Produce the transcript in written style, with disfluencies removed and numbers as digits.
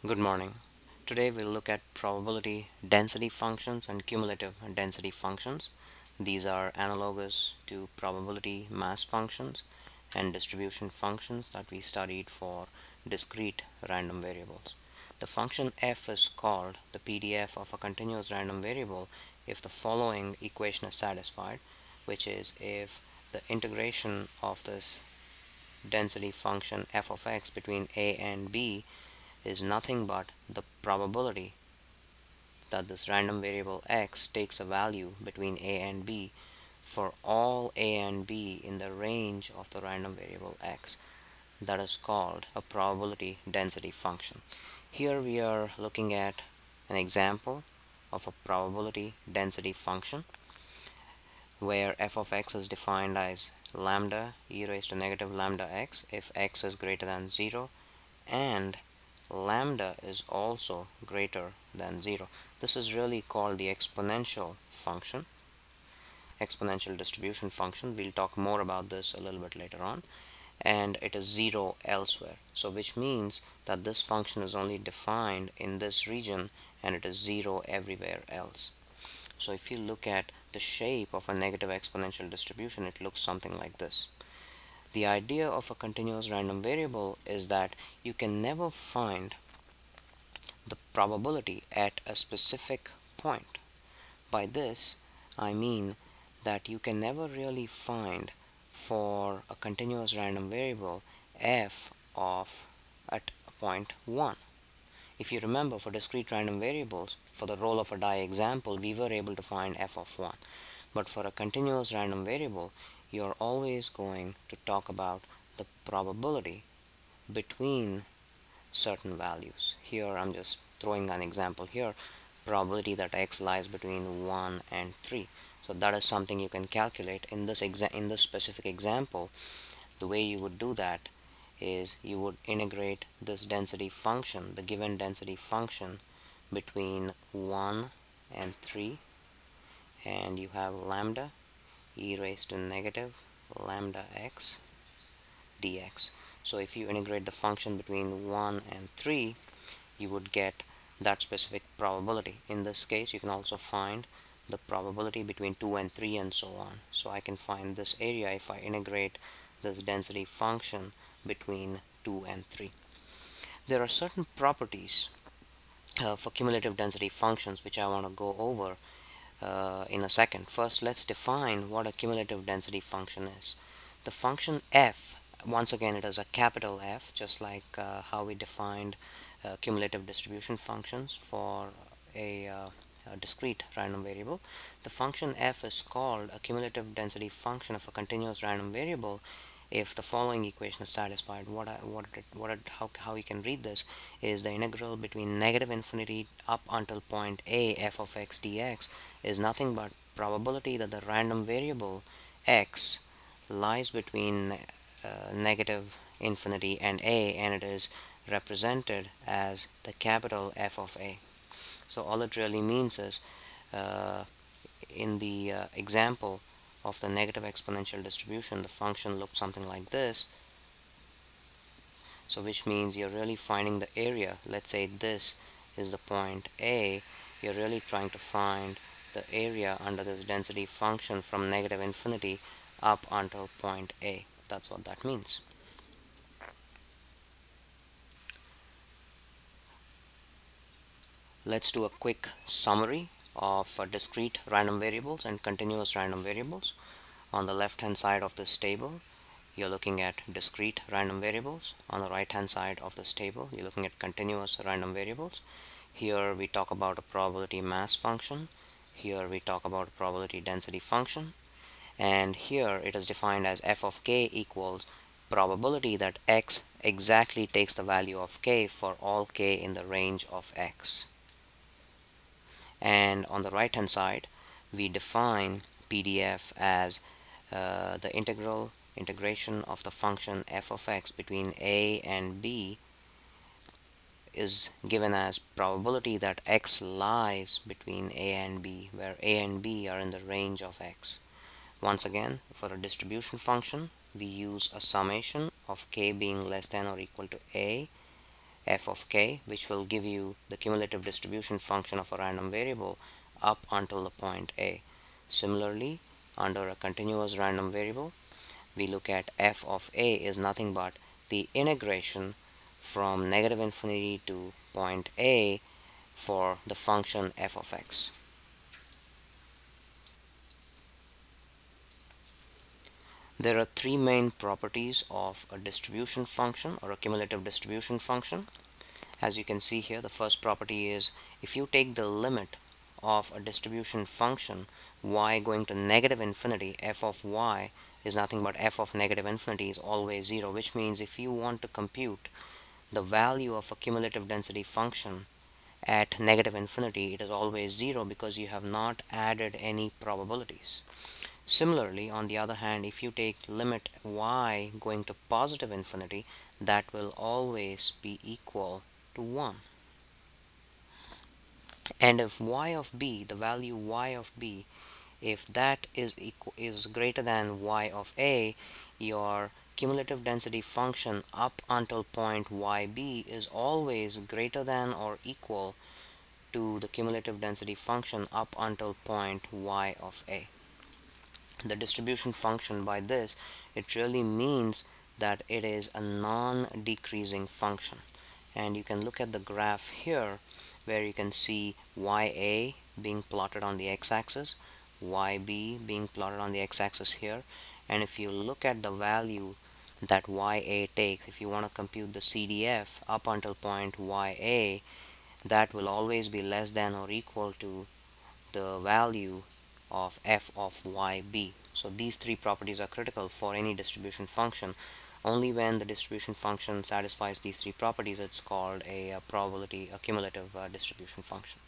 Good morning. Today we'll look at probability density functions and cumulative density functions. These are analogous to probability mass functions and distribution functions that we studied for discrete random variables. The function f is called the PDF of a continuous random variable if the following equation is satisfied, which is if the integration of this density function f of x between a and b is nothing but the probability that this random variable x takes a value between a and b for all a and b in the range of the random variable x. That is called a probability density function. Here we are looking at an example of a probability density function where f of x is defined as lambda e raised to negative lambda x if x is greater than 0 and lambda is also greater than 0. This is really called the exponential function, exponential distribution function. We'll talk more about this a little bit later on. And it is 0 elsewhere. So which means that this function is only defined in this region and it is 0 everywhere else. So if you look at the shape of a negative exponential distribution, it looks something like this. The idea of a continuous random variable is that you can never find the probability at a specific point. By this, I mean that you can never really find for a continuous random variable f of at a point 1. If you remember, for discrete random variables, for the roll of a die example, we were able to find f of 1. But for a continuous random variable, you're always going to talk about the probability between certain values. Here I'm just throwing an example here, probability that x lies between 1 and 3. So that is something you can calculate in this specific example. The way you would do that is you would integrate this density function, the given density function, between 1 and 3, and you have lambda e raised to negative lambda x dx. So if you integrate the function between 1 and 3, you would get that specific probability. In this case, you can also find the probability between 2 and 3 and so on. So I can find this area if I integrate this density function between 2 and 3. There are certain properties for cumulative density functions which I want to go over in a second. First, let's define what a cumulative density function is. The function f, once again it is a capital F, just like how we defined cumulative distribution functions for a discrete random variable. The function f is called a cumulative density function of a continuous random variable if the following equation is satisfied. How you can read this is the integral between negative infinity up until point a f of x dx is nothing but probability that the random variable x lies between negative infinity and a, and it is represented as the capital F of a. So all it really means is uh, in the example of the negative exponential distribution, the function looks something like this. So which means you're really finding the area. Let's say this is the point A. You're really trying to find the area under this density function from negative infinity up until point A. That's what that means. Let's do a quick summary of discrete random variables and continuous random variables. On the left hand side of this table, you're looking at discrete random variables. On the right hand side of this table, you're looking at continuous random variables. Here we talk about a probability mass function. Here we talk about a probability density function. And here it is defined as f of k equals probability that x exactly takes the value of k for all k in the range of x. And on the right hand side, we define PDF as the integration of the function f of x between a and b is given as probability that x lies between a and b, where a and b are in the range of x. Once again, for a distribution function, we use a summation of k being less than or equal to a f of k, which will give you the cumulative distribution function of a random variable up until the point a. Similarly, under a continuous random variable, we look at f of a is nothing but the integration from negative infinity to point a for the function f of x. There are three main properties of a distribution function or a cumulative distribution function. As you can see here, the first property is if you take the limit of a distribution function y going to negative infinity, f of y is nothing but f of negative infinity is always 0, which means if you want to compute the value of a cumulative density function at negative infinity, it is always 0 because you have not added any probabilities. Similarly, on the other hand, if you take limit y going to positive infinity, that will always be equal to 1. And if y of b, the value y of b, if that is greater than y of a, your cumulative density function up until point yb is always greater than or equal to the cumulative density function up until point y of a. The distribution function, by this, it really means that it is a non-decreasing function. And you can look at the graph here where you can see ya being plotted on the x-axis, yb being plotted on the x-axis here. And if you look at the value that ya takes, if you want to compute the CDF up until point ya, that will always be less than or equal to the value of f of yb. So these three properties are critical for any distribution function. Only when the distribution function satisfies these three properties, it's called a probability, a cumulative distribution function.